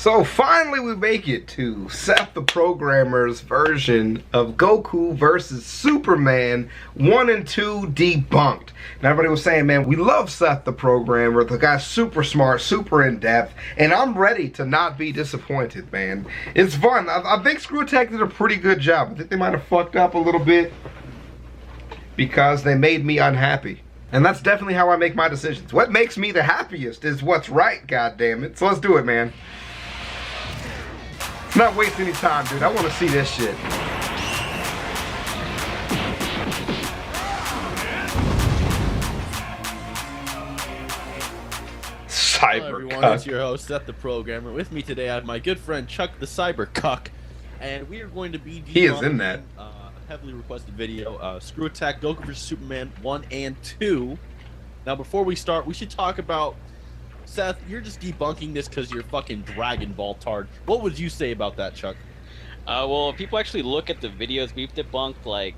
So finally we make it to Seth the Programmer's version of Goku versus Superman 1 and 2 Debunked. Now everybody was saying, man, we love Seth the Programmer. The guy's super smart, super in-depth, and I'm ready to not be disappointed, man. It's fun. I think Screwtech did a pretty good job. I think they might have fucked up a little bit because they made me unhappy. And that's definitely how I make my decisions. What makes me the happiest is what's right, goddammit. So let's do it, man. Let's not waste any time, dude. I want to see this shit. Hello everyone, it's your host, Seth the Programmer. With me today I have my good friend Chuck the Cyber Cuck. And we are going to be he is in that. A heavily requested video, Screw Attack Goku vs Superman 1 and 2. Now before we start, we should talk about... Seth, you're just debunking this because you're fucking Dragon Ball tard. What would you say about that, Chuck? Well, if people actually look at the videos we've debunked, like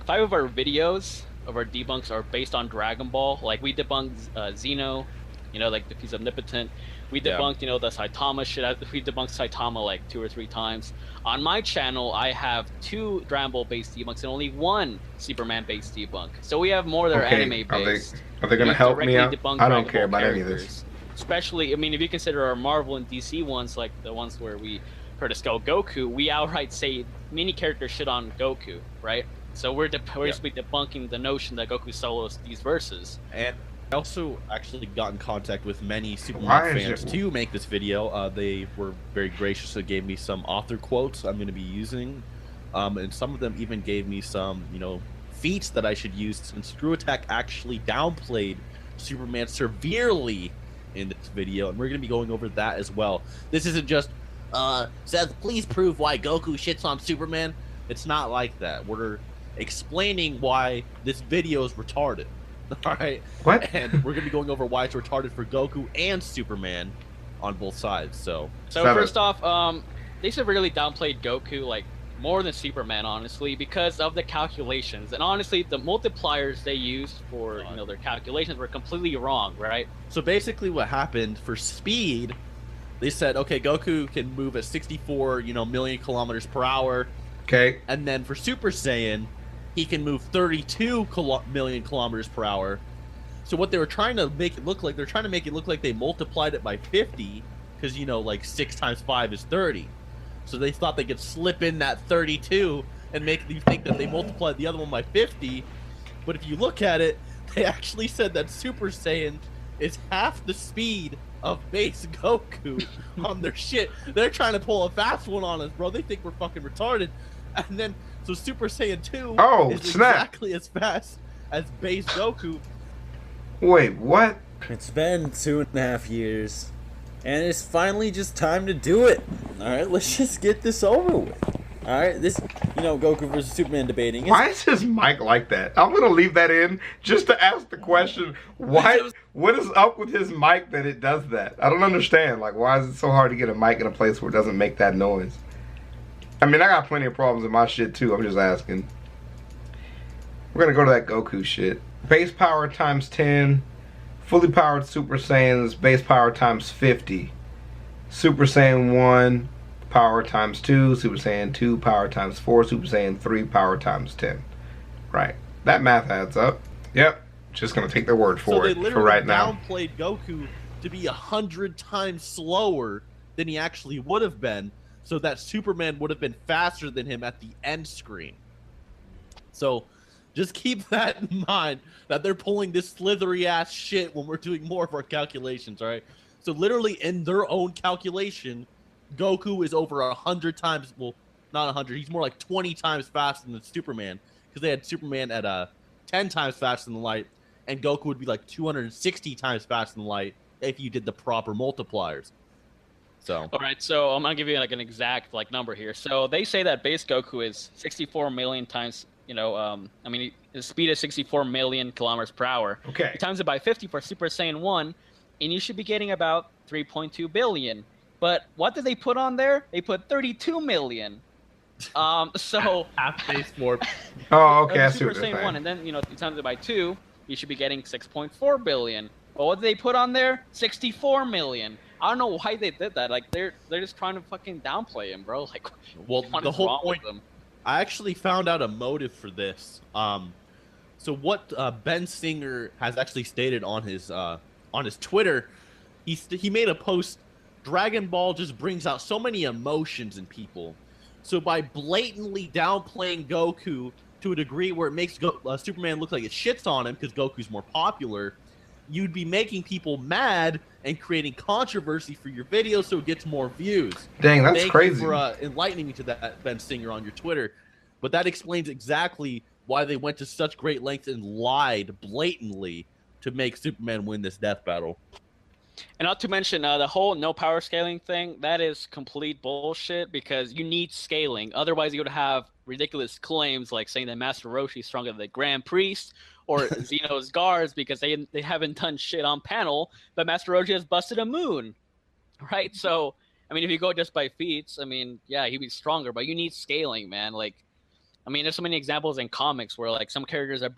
5 of our videos of our debunks are based on Dragon Ball. Like we debunked Zeno, you know, like if he's omnipotent. We debunked, you know, the Saitama shit. We debunked Saitama like 2 or 3 times. On my channel, I have 2 Dragon Ball based debunks and only 1 Superman based debunk. So we have more that are anime based. Are they gonna help me out? I don't care about any of this. Especially, I mean, if you consider our Marvel and DC ones, like the ones where we heard us go Goku, we outright say many characters shit on Goku, right? So we're basically debunking the notion that Goku solos these verses. And I also actually got in contact with many Superman fans to make this video. They were very gracious and gave me some author quotes I'm going to be using. And some of them even gave me some, you know, feats that I should use, since Screw Attack actually downplayed Superman severely in this video, and we're going to be going over that as well. This isn't just, Seth, please prove why Goku shits on Superman. It's not like that. We're explaining why this video is retarded. Alright? What? And we're going to be going over why it's retarded for Goku and Superman on both sides, so... first off, they severely downplayed Goku, like, more than Superman, honestly, because of the calculations. And honestly, the multipliers they used for, you know, their calculations were completely wrong, right? So basically what happened for speed, they said, okay, Goku can move at 64, you know, million kilometers per hour. Okay. And then for Super Saiyan, he can move 32 million kilometers per hour. So what they were trying to make it look like, they're trying to make it look like they multiplied it by 50, because, you know, like 6 times 5 is 30. So they thought they could slip in that 32 and make you think that they multiplied the other one by 50. But if you look at it, they actually said that Super Saiyan is half the speed of base Goku on their shit. They're trying to pull a fast one on us, bro. They think we're fucking retarded. And then, so Super Saiyan 2 is exactly as fast as base Goku. Wait, what? It's been 2.5 years. And it's finally just time to do it. Alright, let's just get this over with. Alright, this, you know, Goku versus Superman debating. Why is his mic like that? I'm gonna leave that in just to ask the question, what is up with his mic that it does that? I don't understand. Like, why is it so hard to get a mic in a place where it doesn't make that noise? I mean, I got plenty of problems with my shit too, I'm just asking. We're gonna go to that Goku shit. Base power times 10. Fully powered Super Saiyans, base power times 50. Super Saiyan 1, power times 2. Super Saiyan 2, power times 4. Super Saiyan 3, power times 10. Right. That math adds up. Yep. Just going to take their word for it for right now. So they literally downplayed Goku to be 100 times slower than he actually would have been, so that Superman would have been faster than him at the end screen. So... just keep that in mind, that they're pulling this slithery ass shit when we're doing more of our calculations, alright? So literally in their own calculation, Goku is over 100 times, well, not 100, he's more like 20 times faster than Superman, because they had Superman at 10 times faster than light, and Goku would be like 260 times faster than light if you did the proper multipliers. So. Alright, so I'm gonna give you like an exact like number here. So they say that base Goku is 64 million times, you know, I mean, his speed is 64 million kilometers per hour. Okay. You times it by 50 for Super Saiyan 1, and you should be getting about 3.2 billion. But what did they put on there? They put 32 million. So half base more. Oh, okay, I see Super what they're Saiyan 1, saying. and then, you know, you times it by 2, you should be getting 6.4 billion. But what did they put on there? 64 million. I don't know why they did that. Like they're just trying to fucking downplay him, bro. Like, Well, what the is whole wrong point. with them? I actually found out a motive for this. So what Ben Singer has actually stated on his Twitter, he made a post. Dragon Ball just brings out so many emotions in people. So by blatantly downplaying Goku to a degree where it makes Superman look like it shits on him because Goku's more popular, you'd be making people mad and creating controversy for your video so it gets more views. Dang, that's Thank crazy. you for enlightening me to that, Ben Singer, on your Twitter. But that explains exactly why they went to such great lengths and lied blatantly to make Superman win this death battle. And not to mention the whole no power scaling thing, that is complete bullshit because you need scaling. Otherwise, you would have ridiculous claims like saying that Master Roshi is stronger than the Grand Priest or Xeno's guards because they haven't done shit on panel, but Master Roshi has busted a moon, right? So, I mean, if you go just by feats, I mean, yeah, he'd be stronger, but you need scaling, man. Like, I mean, there's so many examples in comics where like some characters are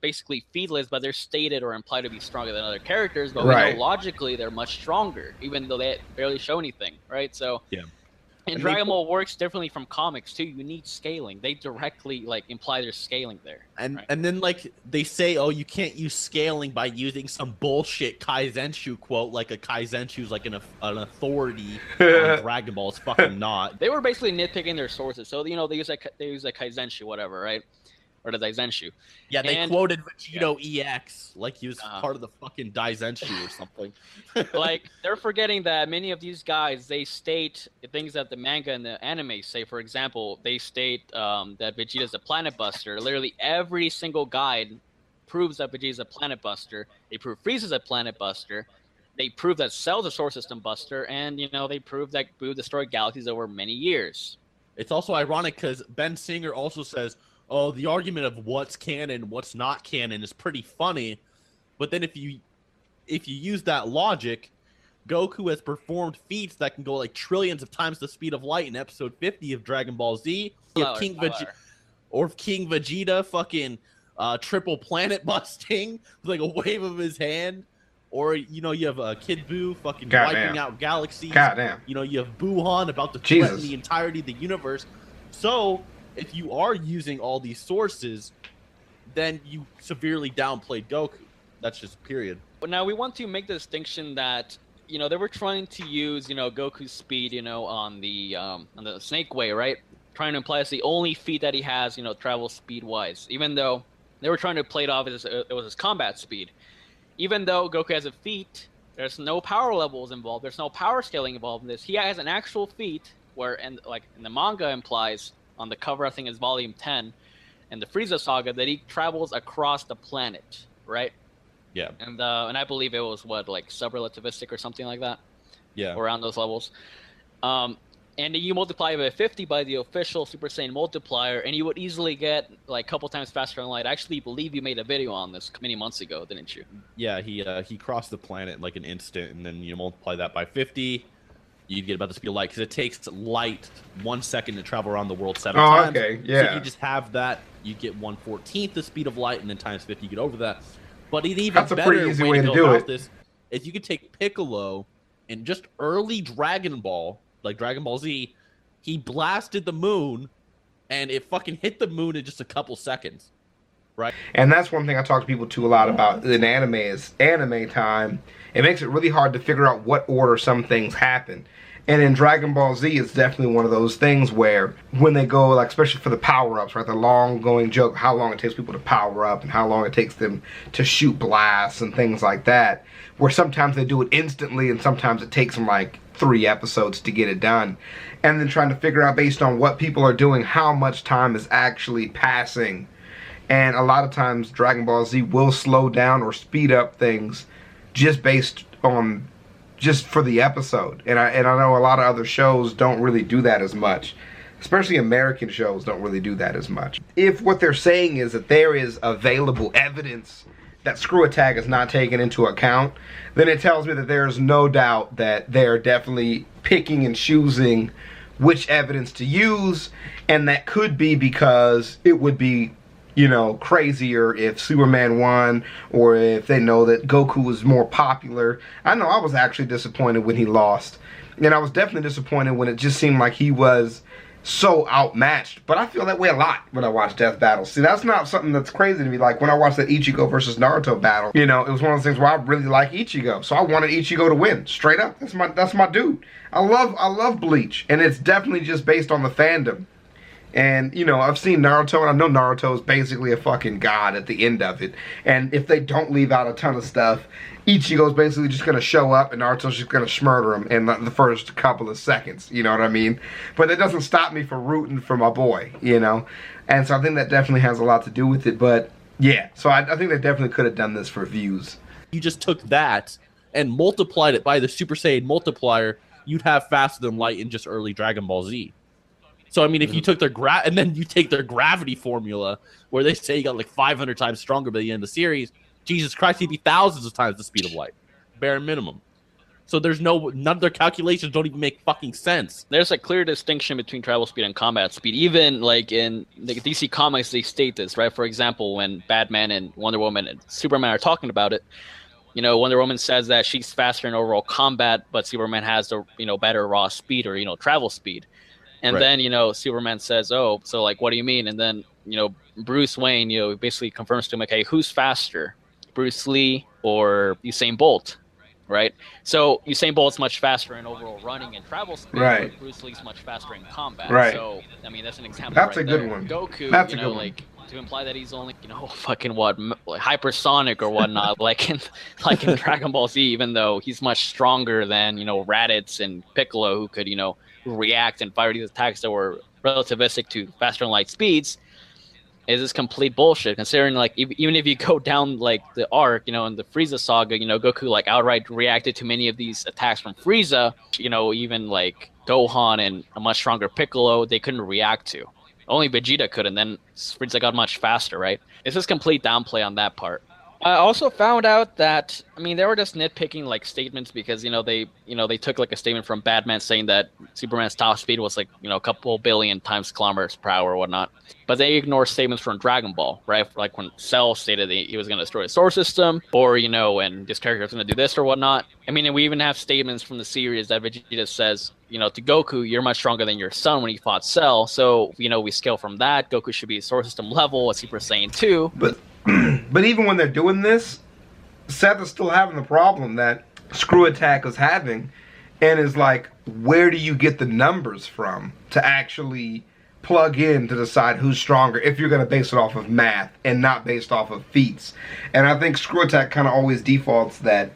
basically featless, but they're stated or implied to be stronger than other characters. But we know logically they're much stronger, even though they barely show anything, right? So yeah. And Dragon Ball works differently from comics too. You need scaling. They directly like imply there's scaling there. And right? and then like they say, oh, you can't use scaling by using some bullshit Kaizenshu quote, like a Kaizenshu's like an authority on Dragon Ball. It's fucking not. They were basically nitpicking their sources. So they use a Kaizenshu, whatever, right? Or the Daizenshu. Yeah, they quoted Vegito EX like he was part of the fucking Daizenshu or something. Like, they're forgetting that many of these guys, they state things that the manga and the anime say. For example, they state that Vegeta's a planet buster. Literally every single guide proves that Vegeta's a planet buster. They prove Frieza's a planet buster. They prove that Cell's a solar system buster. And, they prove that Boo destroyed galaxies over many years. It's also ironic because Ben Singer also says, oh, the argument of what's canon, what's not canon is pretty funny. But then if you use that logic, Goku has performed feats that can go like trillions of times the speed of light in episode 50 of Dragon Ball Z. King Vegeta fucking triple planet busting with like a wave of his hand. Or, you have Kid Buu fucking wiping out galaxies. Goddamn. You have Buhan about to threaten the entirety of the universe. So if you are using all these sources, then you severely downplayed Goku. That's just period. But now we want to make the distinction that, they were trying to use, Goku's speed, on the Snake Way, right? Trying to imply it's the only feat that he has, travel speed-wise. Even though they were trying to play it off as it was his combat speed. Even though Goku has a feat, there's no power levels involved. There's no power scaling involved in this. He has an actual feat where, in the manga implies, on the cover, I think it's volume 10, and the Frieza saga, that he travels across the planet, right? Yeah. And I believe it was subrelativistic or something like that. Yeah. Around those levels. And you multiply it by 50 by the official Super Saiyan multiplier, and you would easily get like a couple times faster in light. I actually believe you made a video on this many months ago, didn't you? Yeah, he crossed the planet in like an instant, and then you multiply that by 50. You'd get about the speed of light because it takes light 1 second to travel around the world 7 times. Okay, yeah. So you just have that, you get 1/14 the speed of light, and then times 50, you get over that. But an even That's a better pretty easy way way to to go do about it. this is you could take Piccolo and just early Dragon Ball, like Dragon Ball Z, he blasted the moon, and it fucking hit the moon in just a couple seconds. Right. And that's one thing I talk to people too a lot about in anime is anime time. It makes it really hard to figure out what order some things happen. And in Dragon Ball Z, it's definitely one of those things where when they go, like especially for the power-ups, right, the long-going joke, how long it takes people to power up and how long it takes them to shoot blasts and things like that, where sometimes they do it instantly and sometimes it takes them like 3 episodes to get it done. And then trying to figure out based on what people are doing, how much time is actually passing. And a lot of times Dragon Ball Z will slow down or speed up things just based on just for the episode. And I know a lot of other shows don't really do that as much. Especially American shows don't really do that as much. If what they're saying is that there is available evidence that Screw Attack is not taken into account, then it tells me that there's no doubt that they're definitely picking and choosing which evidence to use, and that could be because it would be, crazier if Superman won, or if they know that Goku was more popular. I know I was actually disappointed when he lost, and I was definitely disappointed when it just seemed like he was so outmatched. But I feel that way a lot when I watch Death Battles. See, that's not something that's crazy to me. Like when I watched that Ichigo versus Naruto battle, it was one of those things where I really like Ichigo, so I wanted Ichigo to win straight up. That's my dude. I love Bleach, and it's definitely just based on the fandom. And, I've seen Naruto, and I know Naruto is basically a fucking god at the end of it. And if they don't leave out a ton of stuff, Ichigo's basically just going to show up, and Naruto's just going to smurder him in the first couple of seconds. You know what I mean? But it doesn't stop me from rooting for my boy, And so I think that definitely has a lot to do with it. But, yeah, so I think they definitely could have done this for views. You just took that and multiplied it by the Super Saiyan multiplier, you'd have faster than light in just early Dragon Ball Z. So, I mean, if you took their and then you take their gravity formula, where they say you got like 500 times stronger by the end of the series, Jesus Christ, he'd be thousands of times the speed of light, bare minimum. So there's none of their calculations don't even make fucking sense. There's a clear distinction between travel speed and combat speed. Even like in the DC comics, they state this, right? For example, when Batman and Wonder Woman and Superman are talking about it, Wonder Woman says that she's faster in overall combat, but Superman has the better raw speed or travel speed. And right. Then, Superman says, oh, so, like, what do you mean? And then, Bruce Wayne, basically confirms to him, okay, who's faster, Bruce Lee or Usain Bolt, right? So Usain Bolt's much faster in overall running and travel speed, right. but Bruce Lee's much faster in combat. Right. So, I mean, that's an example. That's right a good there. one. Goku, that's a good one. Like, to imply that he's only, fucking what, like hypersonic or whatnot, like in Dragon Ball Z, even though he's much stronger than, Raditz and Piccolo, who could, react and fire these attacks that were relativistic to faster than light speeds, is this complete bullshit, considering, like, even if you go down, like, the arc, in the Frieza saga, Goku, like, outright reacted to many of these attacks from Frieza, even, like, Gohan and a much stronger Piccolo, they couldn't react to. Only Vegeta could, and then Frieza got much faster, right? It's just complete downplay on that part. I also found out that, they were just nitpicking, like, statements because, they took, like, a statement from Batman saying that Superman's top speed was, like, a couple billion times kilometers per hour or whatnot. But they ignore statements from Dragon Ball, right? Like when Cell stated that he was going to destroy the solar system, or, and this character was going to do this or whatnot. And we even have statements from the series that Vegeta says, to Goku, you're much stronger than your son when he fought Cell. So, we scale from that. Goku should be solar system level, a Super Saiyan 2. But even when they're doing this, Seth is still having the problem that Screw Attack is having, and is like, where do you get the numbers from to actually plug in to decide who's stronger if you're going to base it off of math and not based off of feats? And I think Screw Attack kind of always defaults that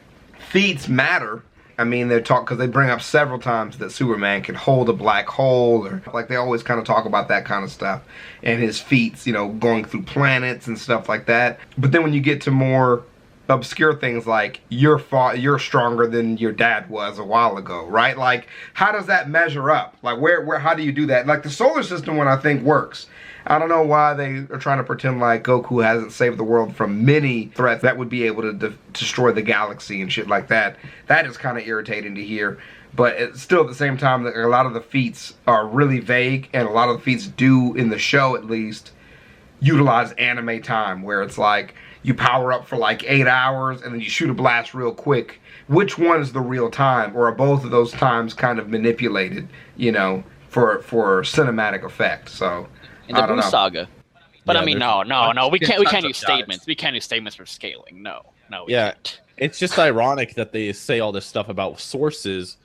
feats matter. They talk, because they bring up several times that Superman can hold a black hole, or like they always kind of talk about that kind of stuff, and his feats, going through planets and stuff like that. But then when you get to more obscure things like you're stronger than your dad was a while ago, right? Like, how does that measure up? Like, how do you do that? Like the solar system one, I think works. I don't know why they are trying to pretend like Goku hasn't saved the world from many threats that would be able to destroy the galaxy and shit like that. That is kind of irritating to hear. But it's still, at the same time, a lot of the feats are really vague, and a lot of the feats do, in the show at least, utilize anime time, where it's like you power up for like 8 hours and then you shoot a blast real quick. Which one is the real time, or are both of those times kind of manipulated, for cinematic effect? So in the Buu saga. But Yeah, no, we can't use of statements. We can't use statements for scaling. No, we Yeah. can't. It's just ironic that they say all this stuff about sources,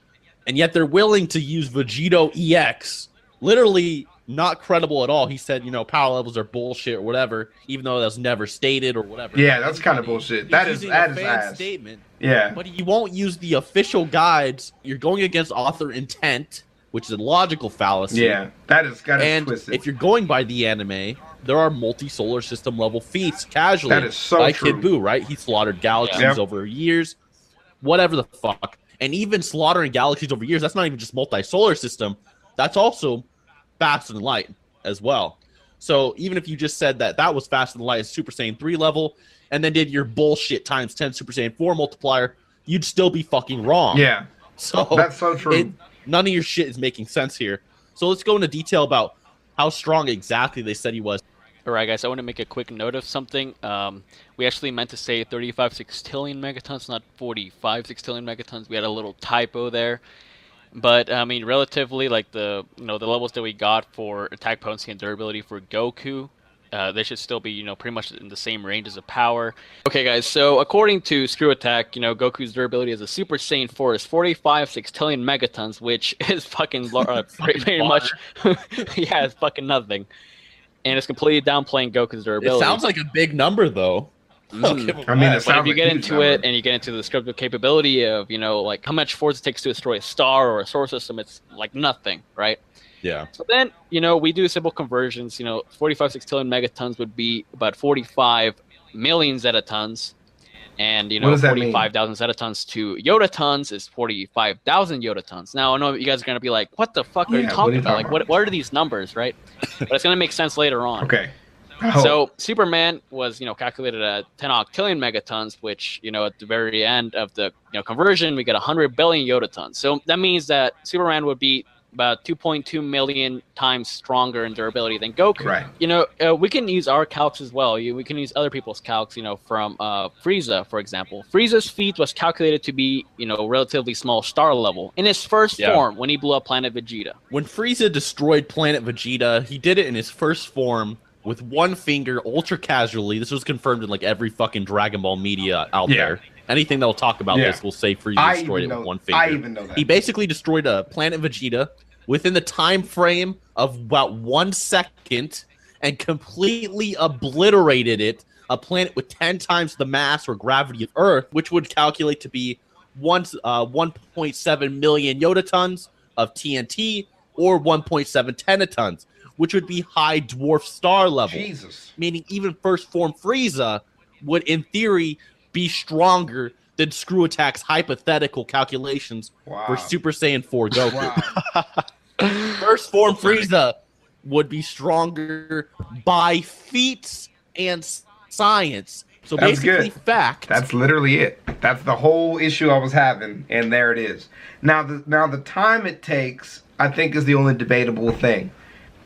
and yet they're willing to use Vegito EX. Literally not credible at all. He said, power levels are bullshit or whatever, even though that was never stated or whatever. Yeah, that's kind of bullshit. That is ass. Statement. Yeah. But he won't use the official guides. You're going against author intent, which is a logical fallacy. Yeah, that is twisted. If you're going by the anime, there are multi-solar system level feats casually. That is so like true. Kid Buu, right? He slaughtered galaxies over years. Whatever the fuck. And even slaughtering galaxies over years, that's not even just multi-solar system. That's also faster than light as well. So even if you just said that was faster than light at Super Saiyan 3 level, and then did your bullshit times 10 Super Saiyan 4 multiplier, you'd still be fucking wrong. Yeah. So that's so true. None of your shit is making sense here. So let's go into detail about how strong exactly they said he was. All right, guys, I want to make a quick note of something. We actually meant to say 35 sextillion megatons, not 45 sextillion megatons. We had a little typo there. But I mean, relatively, like the levels that we got for attack potency and durability for Goku, they should still be pretty much in the same range as a power. Okay, guys. So according to Screw Attack, Goku's durability as a Super Saiyan 4 is 45 sextillion megatons, which is fucking pretty much yeah, it's fucking nothing. And it's completely downplaying Goku's durability. It sounds like a big number, though. I mean, it but sounds if you like get a huge into number. it and you get into the descriptive capability of, like how much force it takes to destroy a star or a solar system, it's like nothing, right? Yeah. So then, we do simple conversions. 45 sextillion megatons would be about 45 million zetatons. And, What does that mean? 45,000 zetatons to yotatons is 45,000 yotatons. Now, I know you guys are going to be like, what the fuck are you talking about? Like, what are these numbers, right? But it's going to make sense later on. Okay. So Superman was, calculated at 10 octillion megatons, which, at the very end of the conversion, we get 100 billion yotatons. So that means that Superman would be about 2.2 million times stronger in durability than Goku. Right. We can use our calcs as well. We can use other people's calcs, from Frieza, for example. Frieza's feat was calculated to be, relatively small star level in his first form when he blew up planet Vegeta. When Frieza destroyed planet Vegeta, he did it in his first form with one finger, ultra casually. This was confirmed in like every fucking Dragon Ball media out there. Anything that will talk about this will say Frieza destroyed it with one finger. I even know that. He basically destroyed a planet Vegeta within the time frame of about 1 second and completely obliterated it. A planet with 10 times the mass or gravity of Earth, which would calculate to be 1.7 million yotatons of TNT or 1.7 tenatons, which would be high dwarf star level. Jesus. Meaning even first form Frieza would, in theory, be stronger than Screw Attack's hypothetical calculations for Super Saiyan 4 Goku. First form Frieza would be stronger by feats and science. So That's basically good. fact. That's literally it. That's the whole issue I was having, and there it is. Now the time it takes, I think, is the only debatable thing.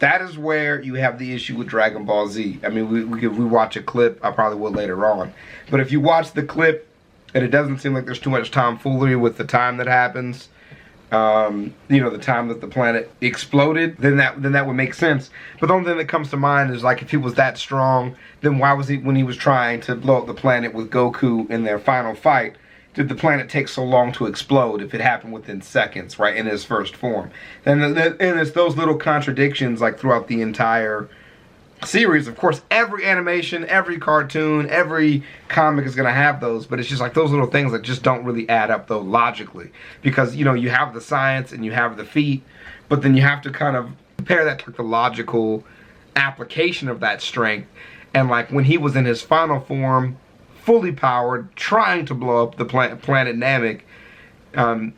That is where you have the issue with Dragon Ball Z. I mean, we watch a clip, I probably will later on. But if you watch the clip, and it doesn't seem like there's too much tomfoolery with the time that happens, the time that the planet exploded, then that would make sense. But the only thing that comes to mind is, like, if he was that strong, then why was he, when he was trying to blow up the planet with Goku in their final fight, did the planet take so long to explode if it happened within seconds, right, in his first form? And it's those little contradictions, like, throughout the entire series. Of course, every animation, every cartoon, every comic is going to have those, but it's just like those little things that just don't really add up, though, logically. Because, you have the science and you have the feat, but then you have to kind of compare that to the logical application of that strength. And, like, when he was in his final form, fully powered, trying to blow up the planet Namek,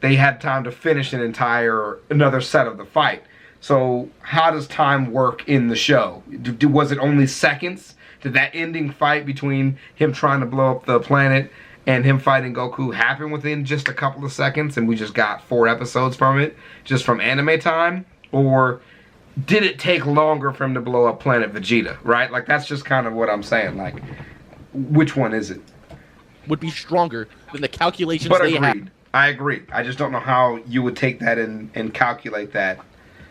they had time to finish another set of the fight. So how does time work in the show? Was it only seconds? Did that ending fight between him trying to blow up the planet and him fighting Goku happen within just a couple of seconds, and we just got 4 episodes from it, just from anime time? Or did it take longer for him to blow up planet Vegeta, right? Like, that's just kind of what I'm saying. Like, which one is it? Would be stronger than the calculations But they agreed. had. I agree. I just don't know how you would take that and calculate that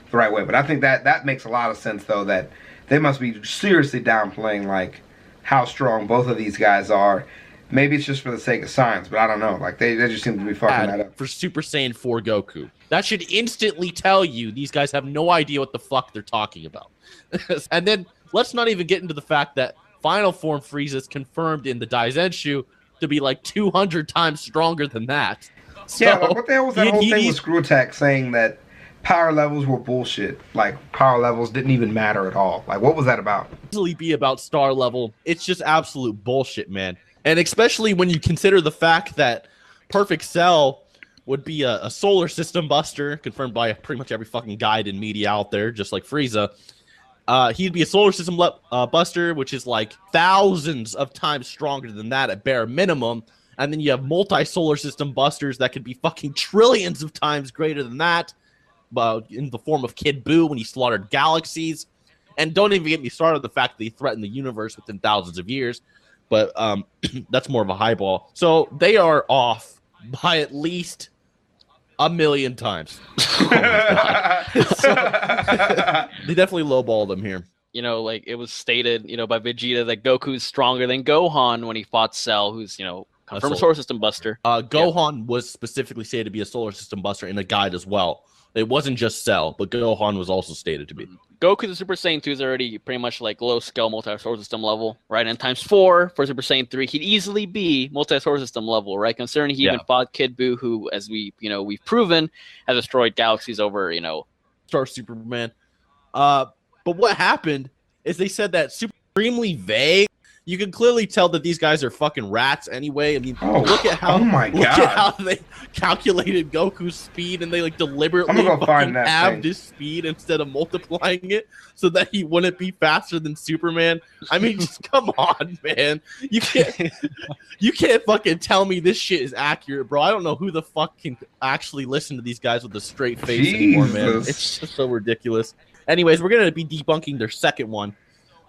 the right way. But I think that makes a lot of sense, though, that they must be seriously downplaying, like, how strong both of these guys are. Maybe it's just for the sake of science, but I don't know. Like, they just seem to be fucking that up. For Super Saiyan 4 Goku. That should instantly tell you these guys have no idea what the fuck they're talking about. And then let's not even get into the fact that final form Frieza is confirmed in the Daizenshu to be like 200 times stronger than that. So, Yeah, like, what the hell was that whole thing with Screw Attack saying that power levels were bullshit? Like, power levels didn't even matter at all. Like, what was that about? Easily be about star level. It's just absolute bullshit, man. And especially when you consider the fact that Perfect Cell would be a solar system buster, confirmed by pretty much every fucking guide in media out there, just like Frieza. He'd be a solar system buster, which is like thousands of times stronger than that at bare minimum. And then you have multi-solar system busters that could be fucking trillions of times greater than that, in the form of Kid Buu when he slaughtered galaxies. And don't even get me started on the fact that they threaten the universe within thousands of years. But that's more of a highball. So they are off by at least 1 million times. Oh my God. So, they definitely lowballed them here. You know, like it was stated, you know, by Vegeta that Goku's stronger than Gohan when he fought Cell, who's, you know, confirmed solar system buster. Gohan was specifically stated to be a solar system buster in the guide as well. It wasn't just Cell, but Gohan was also stated to be. Goku the Super Saiyan 2 is already pretty much like low scale multi-solar system level, right? And times 4 for Super Saiyan 3, he'd easily be multi-solar system level, right? Considering he even fought Kid Buu, who, as we've proven, has destroyed galaxies over, you know, Star Superman. But what happened is they said that supremely vague. You can clearly tell that these guys are fucking rats anyway. I mean, look at how look at how they calculated Goku's speed, and they like deliberately fucking halved his speed instead of multiplying it so that he wouldn't be faster than Superman. I mean, just come on, man. You can't fucking tell me this shit is accurate, bro. I don't know who the fuck can actually listen to these guys with a straight face anymore, man. It's just so ridiculous. Anyways, we're gonna be debunking their second one.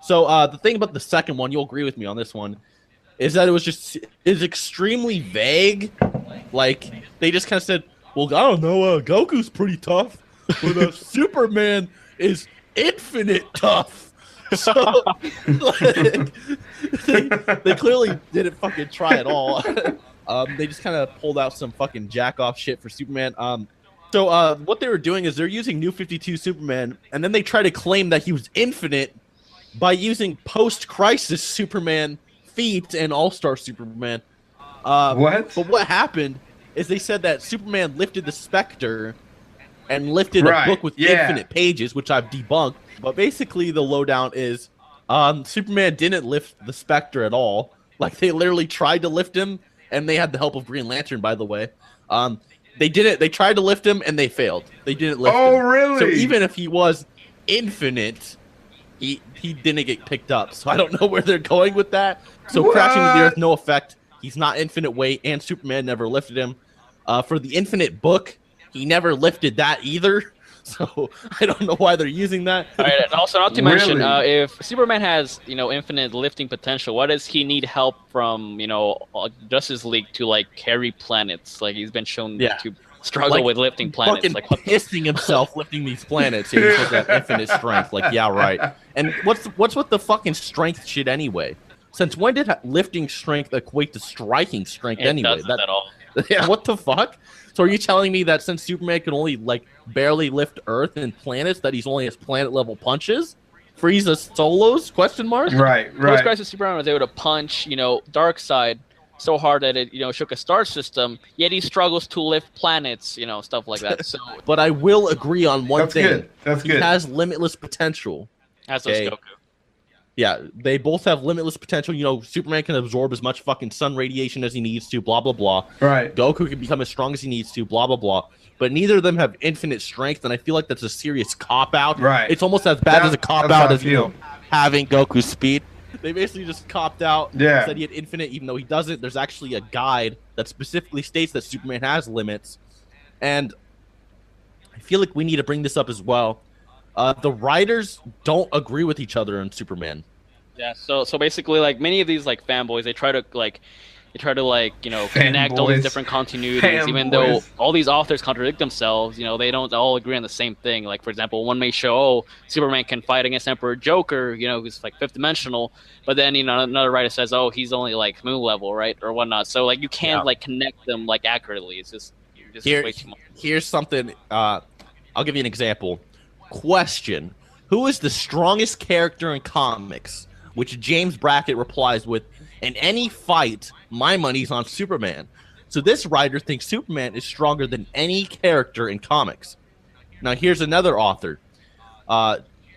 So the thing about the second one, you'll agree with me on this one, is that it's extremely vague. Like they just kind of said, "Well, I don't know, Goku's pretty tough, but Superman is infinite tough." So like, they clearly didn't fucking try at all. They just kind of pulled out some fucking jack off shit for Superman. So what they were doing is they're using New 52 Superman, and then they try to claim that he was infinite by using post-crisis Superman feats and All-Star Superman. What? But what happened is they said that Superman lifted the Spectre and lifted a book with infinite pages, which I've debunked. But basically the lowdown is Superman didn't lift the Spectre at all. Like, they literally tried to lift him, and they had the help of Green Lantern, by the way. They didn't. They tried to lift him, and they failed. They didn't lift him. Oh, really? So even if he was infinite, he didn't get picked up. So I don't know where they're going with that. So crashing to the earth, no effect. He's not infinite weight, and Superman never lifted him. For the infinite book, he never lifted that either. So I don't know why they're using that. All right, and also not to mention, if Superman has, you know, infinite lifting potential, why does he need help from, you know, Justice League to like carry planets? Like he's been shown to struggle with lifting planets. Like pissing himself lifting these planets. He's supposed to have infinite strength. Like, yeah, right. And what's with the fucking strength shit anyway? Since when did lifting strength equate to striking strength anyway? It doesn't at all. Yeah, what the fuck? So are you telling me that since Superman can only like barely lift Earth and planets, that he's only has planet level punches? Frieza solos? Question mark. Right. Post-Crisis Superman was able to punch, you know, Darkseid so hard that it, you know, shook a star system. Yet he struggles to lift planets, you know, stuff like that. So, but I will agree on one thing. That's good. He has limitless potential. As does Goku. Yeah, they both have limitless potential. You know, Superman can absorb as much fucking sun radiation as he needs to, blah, blah, blah. Right. Goku can become as strong as he needs to, blah, blah, blah. But neither of them have infinite strength, and I feel like that's a serious cop-out. Right. It's almost as bad as a cop-out as, you know, having Goku's speed. They basically just copped out, said he had infinite, even though he doesn't. There's actually a guide that specifically states that Superman has limits. And I feel like we need to bring this up as well. The writers don't agree with each other on Superman. Yeah, so basically, like, many of these like fanboys, they try to you know, connect all these different continuities, even though all these authors contradict themselves. You know, they don't all agree on the same thing. Like, for example, one may show, oh, Superman can fight against Emperor Joker, you know, who's like fifth dimensional, but then, you know, another writer says, oh, he's only like moon level, right, or whatnot. So like, you can't like connect them like accurately. It's just way too much. Here's something. I'll give you an example. Question: who is the strongest character in comics? Which James Brackett replies with, in any fight, my money's on Superman. So this writer thinks Superman is stronger than any character in comics. Now here's another author.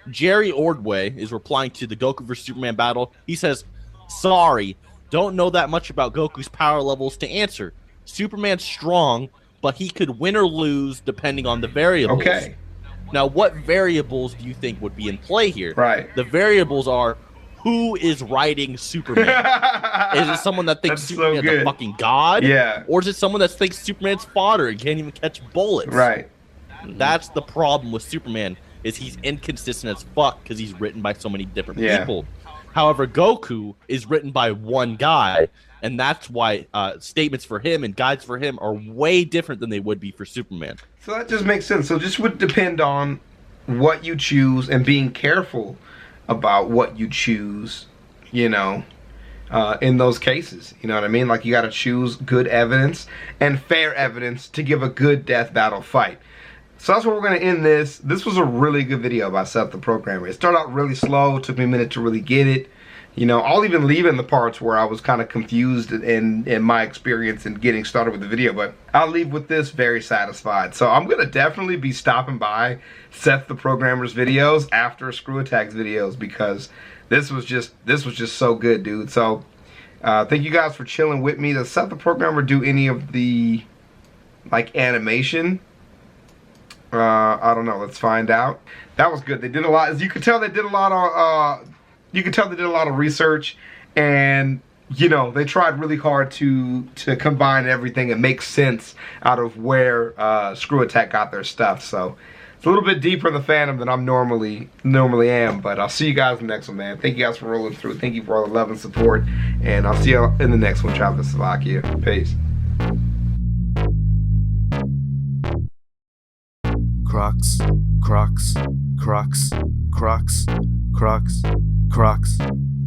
Jerry Ordway is replying to the Goku vs. Superman battle. He says, sorry, don't know that much about Goku's power levels to answer. Superman's strong, but he could win or lose depending on the variables. Okay. Now what variables do you think would be in play here? Right. The variables are, who is writing Superman? Is it someone that thinks Superman's a fucking god? Yeah. Or is it someone that thinks Superman's fodder and can't even catch bullets? Right. That's the problem with Superman, is he's inconsistent as fuck because he's written by so many different Yeah. people. However, Goku is written by one guy, and that's why statements for him and guides for him are way different than they would be for Superman. So that just makes sense. So just would depend on what you choose and being careful about what you choose, you know, in those cases. You know what I mean? Like, you got to choose good evidence and fair evidence to give a good death battle fight. So that's where we're going to end this. This was a really good video by Seth the Programmer. It started out really slow. It took me a minute to really get it. You know, I'll even leave in the parts where I was kind of confused in my experience in getting started with the video. But I'll leave with this very satisfied. So I'm going to definitely be stopping by Seth the Programmer's videos after Screw Attack's videos, because this was just so good, dude. So thank you guys for chilling with me. Does Seth the Programmer do any of the, like, animation? I don't know. Let's find out. That was good. They did a lot. As you can tell, they did a lot of research, and you know, they tried really hard to combine everything and make sense out of where Screw Attack got their stuff. So it's a little bit deeper in the fandom than I'm normally am. But I'll see you guys in the next one, man. Thank you guys for rolling through. Thank you for all the love and support, and I'll see you in the next one. ChavezzSlovakia. Peace. Crocs, Crocs, Crocs, Crocs, Crocs, Crocs,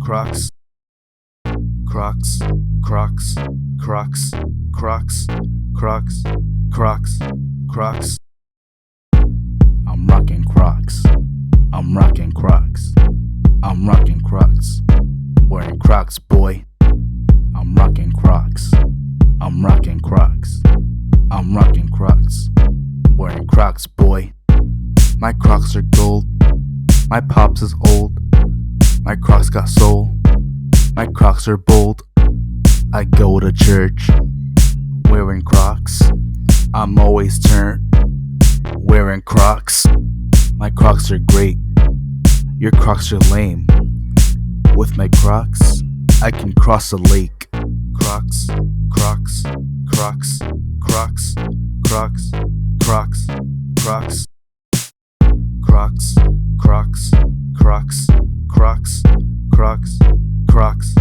Crocs, Crocs, Crocs, Crocs, Crocs, Crocs, Crocs, Crocs. I'm rocking Crocs. I'm rocking Crocs. I'm rocking Crocs. Wearing Crocs, boy. I'm rocking Crocs. I'm rocking Crocs. I'm rocking Crocs. Wearing Crocs, boy. My Crocs are gold. My pops is old. My Crocs got soul. My Crocs are bold. I go to church wearing Crocs. I'm always turned wearing Crocs. My Crocs are great. Your Crocs are lame. With my Crocs, I can cross a lake. Crocs, Crocs, Crocs, Crocs, Crocs, Crocs, Crocs, Crocs, Crocs, Crocs, Crocs, Crocs, Crocs.